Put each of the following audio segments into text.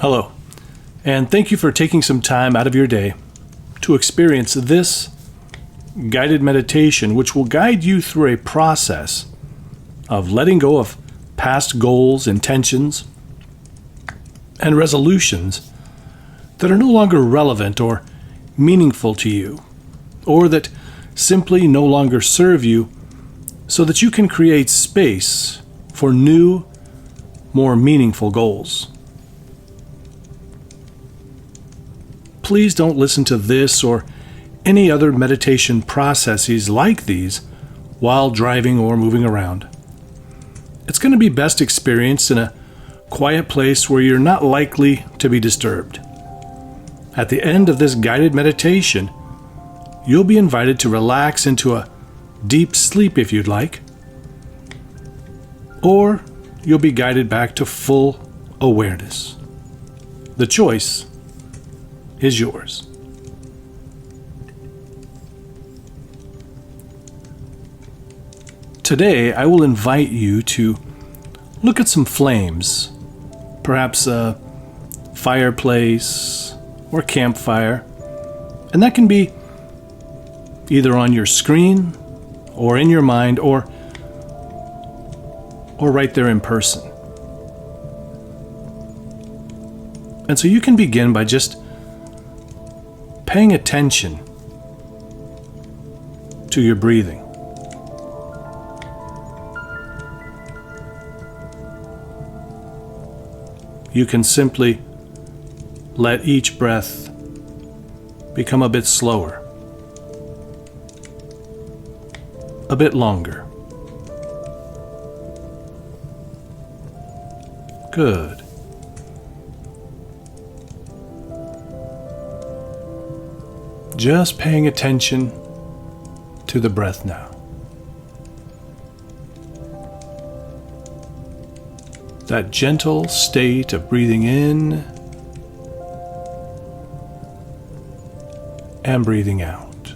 Hello, and thank you for taking some time out of your day to experience this guided meditation, which will guide you through a process of letting go of past goals, intentions, and resolutions that are no longer relevant or meaningful to you, or that simply no longer serve you, so that you can create space for new, more meaningful goals. Please don't listen to this or any other meditation processes like these while driving or moving around. It's going to be best experienced in a quiet place where you're not likely to be disturbed. At the end of this guided meditation, you'll be invited to relax into a deep sleep if you'd like, or you'll be guided back to full awareness. The choice is yours. Today, I will invite you to look at some flames, perhaps a fireplace or campfire, and that can be either on your screen or in your mind or right there in person. And so you can begin by just paying attention to your breathing. You can simply let each breath become a bit slower, a bit longer. Good. Just paying attention to the breath now. That gentle state of breathing in and breathing out.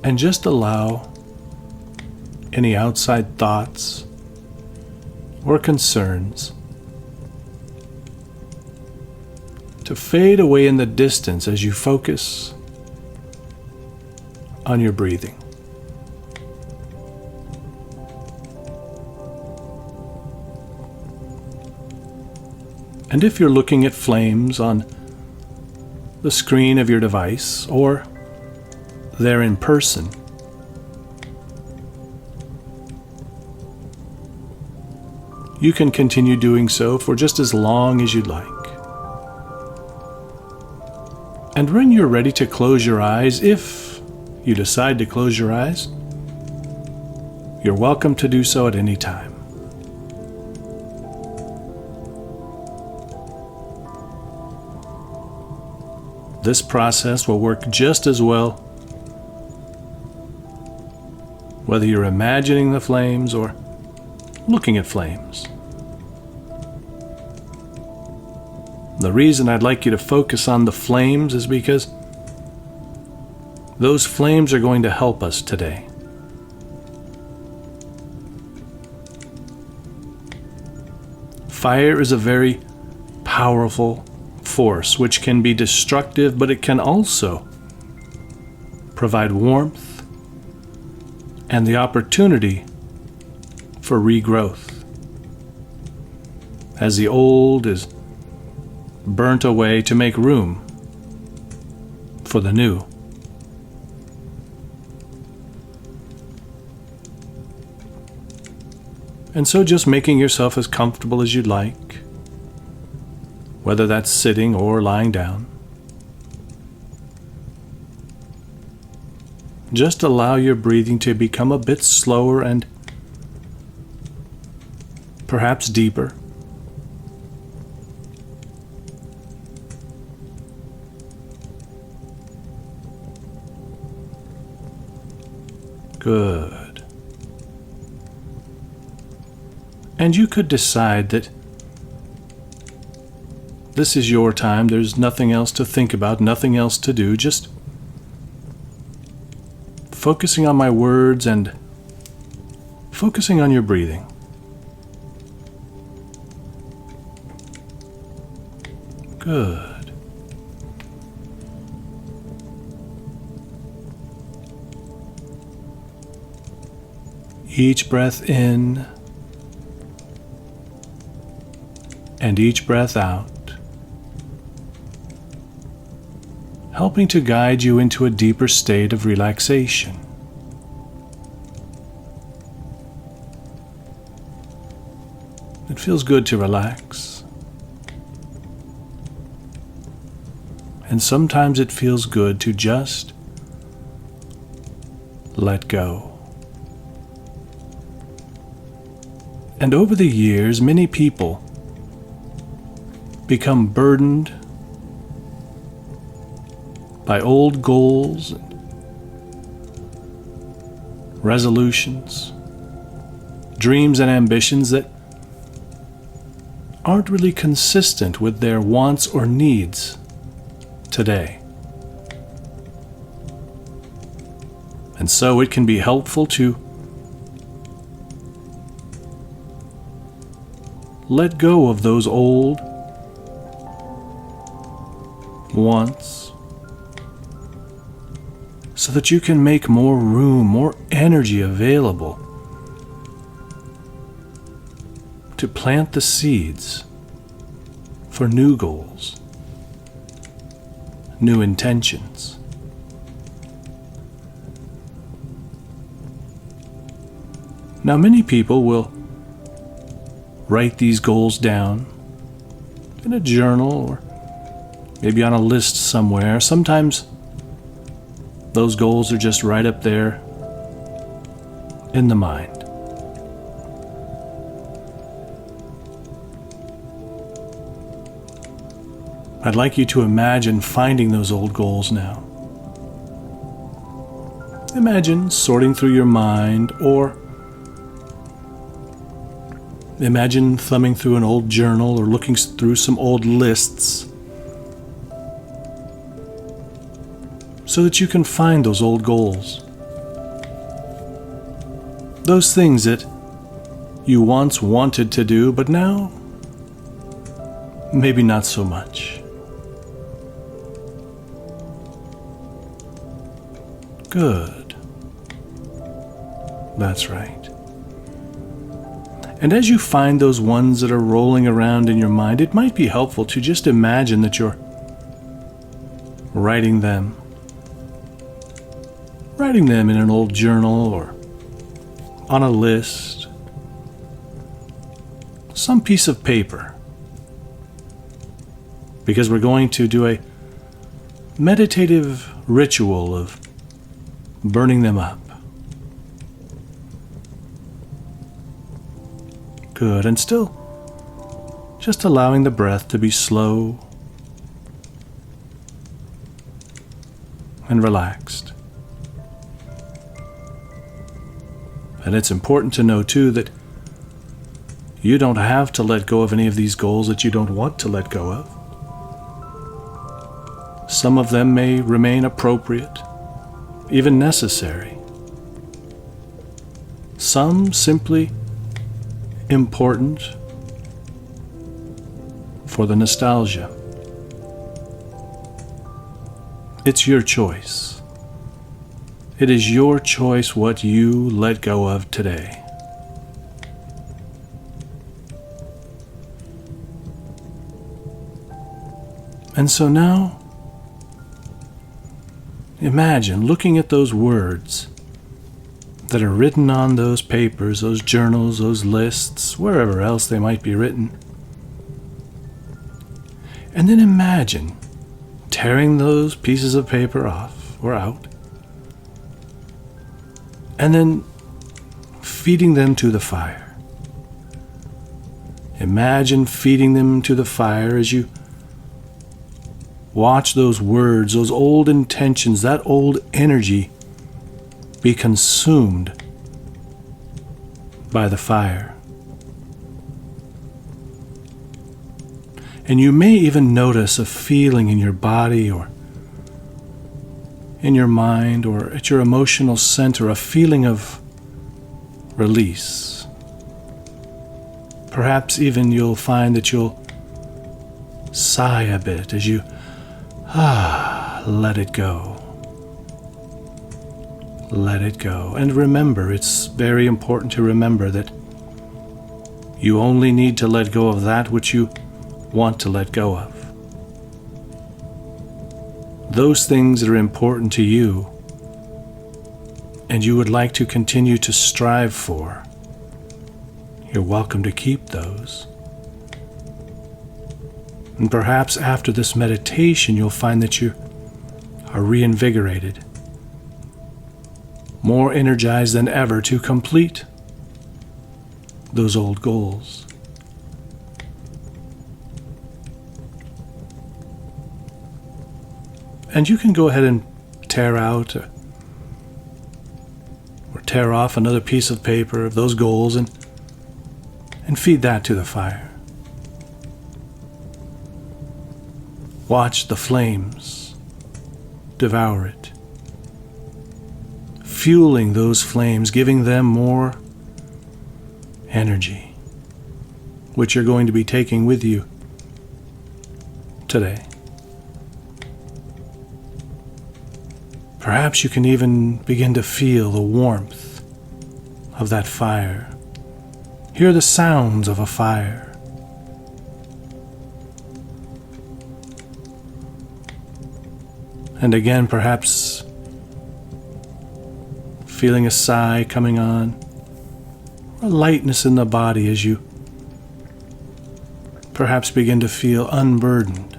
And just allow any outside thoughts or concerns to fade away in the distance as you focus on your breathing. And if you're looking at flames on the screen of your device or there in person, you can continue doing so for just as long as you'd like. And when you're ready to close your eyes, if you decide to close your eyes, you're welcome to do so at any time. This process will work just as well whether you're imagining the flames or looking at flames. The reason I'd like you to focus on the flames is because those flames are going to help us today. Fire is a very powerful force which can be destructive, but it can also provide warmth and the opportunity for regrowth. As the old is burnt away to make room for the new. And so just making yourself as comfortable as you'd like, whether that's sitting or lying down. Just allow your breathing to become a bit slower and perhaps deeper. Good. And you could decide that this is your time. There's nothing else to think about, nothing else to do. Just focusing on my words and focusing on your breathing. Good. Each breath in and each breath out, helping to guide you into a deeper state of relaxation. It feels good to relax. And sometimes it feels good to just let go. And over the years, many people become burdened by old goals and resolutions, dreams and ambitions that aren't really consistent with their wants or needs today. And so it can be helpful to let go of those old wants so that you can make more room, more energy available to plant the seeds for new goals, new intentions. Now, many people will write these goals down in a journal or maybe on a list somewhere. Sometimes those goals are just right up there in the mind. I'd like you to imagine finding those old goals now. Imagine sorting through your mind, or imagine thumbing through an old journal or looking through some old lists so that you can find those old goals. Those things that you once wanted to do, but now maybe not so much. Good. That's right. And as you find those ones that are rolling around in your mind, it might be helpful to just imagine that you're writing them in an old journal or on a list, some piece of paper, because we're going to do a meditative ritual of burning them up. Good, and still just allowing the breath to be slow and relaxed. And it's important to know too that you don't have to let go of any of these goals that you don't want to let go of. Some of them may remain appropriate, even necessary. Some simply important for the nostalgia. It's your choice. It is your choice what you let go of today. And so now, imagine looking at those words that are written on those papers, those journals, those lists, wherever else they might be written. And then imagine tearing those pieces of paper off or out, and then feeding them to the fire. Imagine feeding them to the fire as you watch those words, those old intentions, that old energy be consumed by the fire. And you may even notice a feeling in your body or in your mind or at your emotional center, a feeling of release. Perhaps even you'll find that you'll sigh a bit as you let it go. Let it go. And remember, it's very important to remember that you only need to let go of that which you want to let go of. Those things that are important to you and you would like to continue to strive for, you're welcome to keep those. And perhaps after this meditation, you'll find that you are reinvigorated, more energized than ever to complete those old goals. And you can go ahead and tear out or tear off another piece of paper of those goals and feed that to the fire. Watch the flames devour it, fueling those flames, giving them more energy, which you're going to be taking with you today. Perhaps you can even begin to feel the warmth of that fire. Hear the sounds of a fire. And again, perhaps feeling a sigh coming on, a lightness in the body as you perhaps begin to feel unburdened.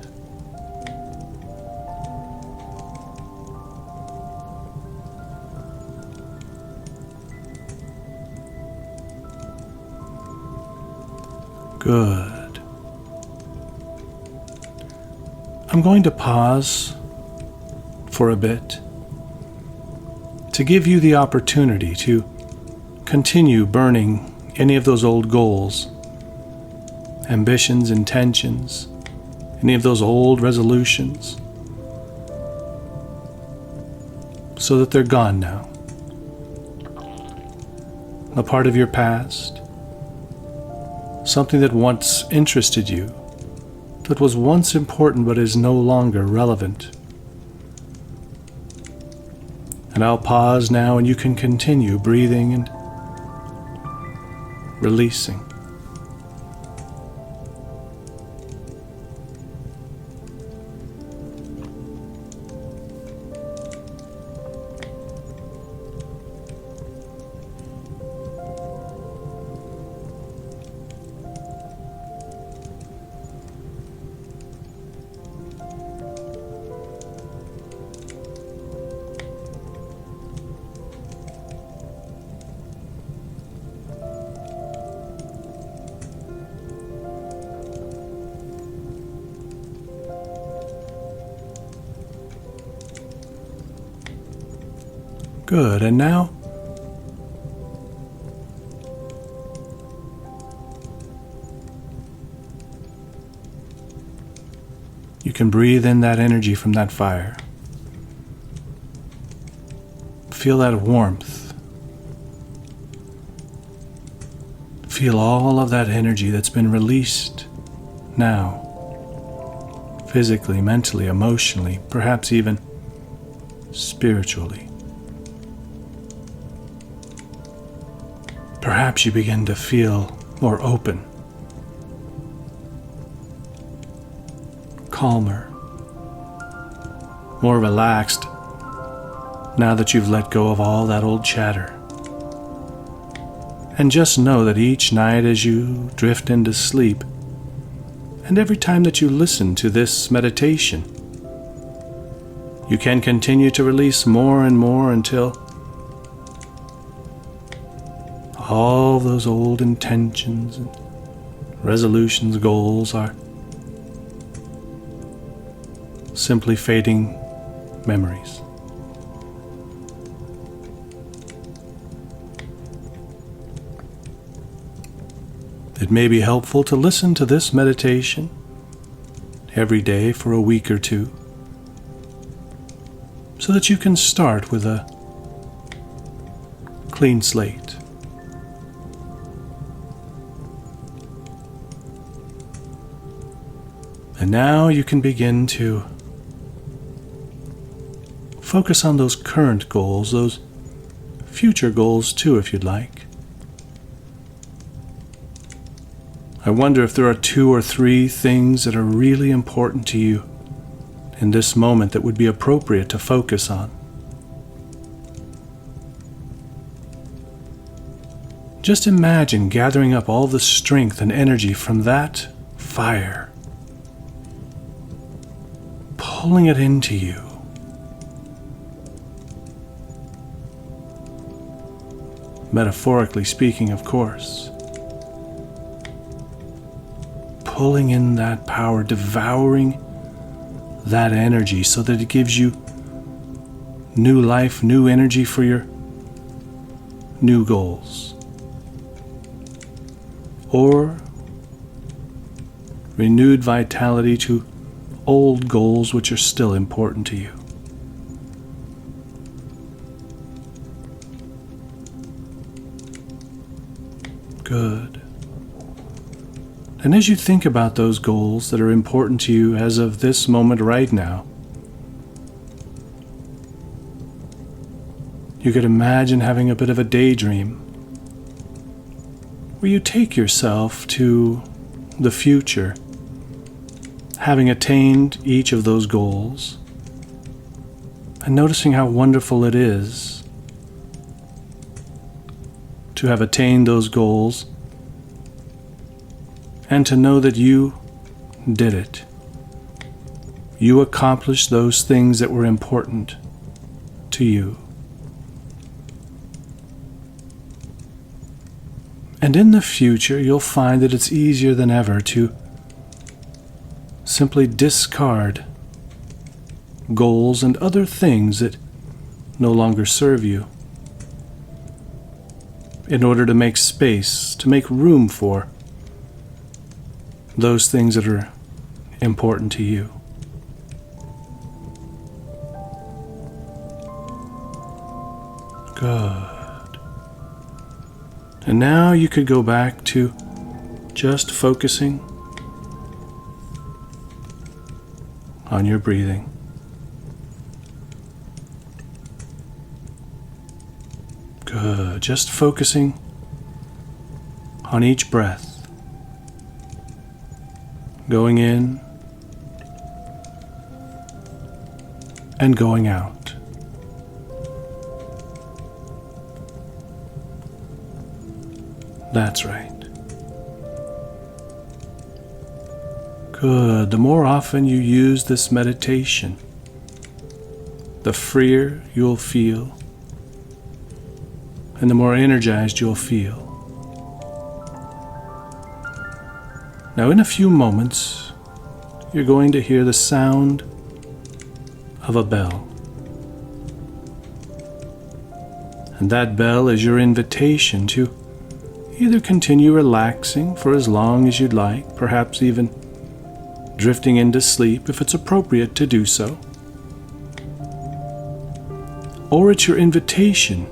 Good. I'm going to pause for a bit to give you the opportunity to continue burning any of those old goals, ambitions, intentions, any of those old resolutions, so that they're gone now. A part of your past, something that once interested you, that was once important but is no longer relevant. And I'll pause now, and you can continue breathing and releasing. Good, and now you can breathe in that energy from that fire. Feel that warmth. Feel all of that energy that's been released now, physically, mentally, emotionally, perhaps even spiritually. Perhaps you begin to feel more open, calmer, more relaxed now that you've let go of all that old chatter. And just know that each night as you drift into sleep, and every time that you listen to this meditation, you can continue to release more and more until all those old intentions and resolutions, goals are simply fading memories. It may be helpful to listen to this meditation every day for a week or two, so that you can start with a clean slate, And now you can begin to focus on those current goals, those future goals too, if you'd like. I wonder if there are 2 or 3 things that are really important to you in this moment that would be appropriate to focus on. Just imagine gathering up all the strength and energy from that fire, pulling it into you. Metaphorically speaking, of course. Pulling in that power, devouring that energy so that it gives you new life, new energy for your new goals. Or renewed vitality to old goals which are still important to you. Good. And as you think about those goals that are important to you as of this moment right now, you could imagine having a bit of a daydream where you take yourself to the future, having attained each of those goals, and noticing how wonderful it is to have attained those goals and to know that you did it. You accomplished those things that were important to you. And in the future, you'll find that it's easier than ever to simply discard goals and other things that no longer serve you in order to make space, to make room for those things that are important to you. Good. And now you could go back to just focusing on your breathing. Good. Just focusing on each breath. Going in and going out. That's right. Good. The more often you use this meditation, the freer you'll feel, and the more energized you'll feel. Now, in a few moments, you're going to hear the sound of a bell. And that bell is your invitation to either continue relaxing for as long as you'd like, perhaps even drifting into sleep if it's appropriate to do so. Or it's your invitation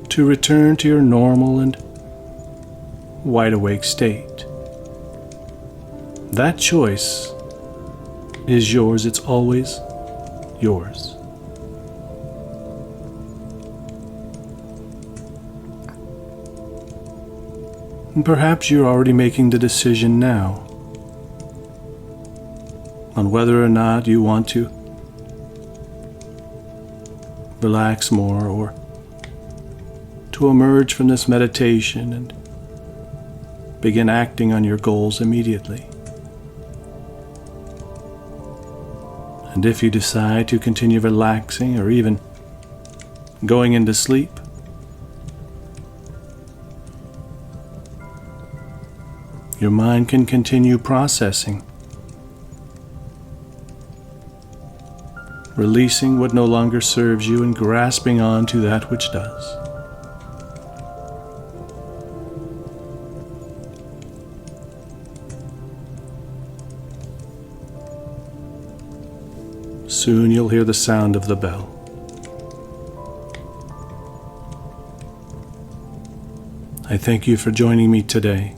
to return to your normal and wide-awake state. That choice is yours. It's always yours. And perhaps you're already making the decision now on whether or not you want to relax more or to emerge from this meditation and begin acting on your goals immediately. And if you decide to continue relaxing or even going into sleep, your mind can continue processing, releasing what no longer serves you and grasping on to that which does. Soon you'll hear the sound of the bell. I thank you for joining me today.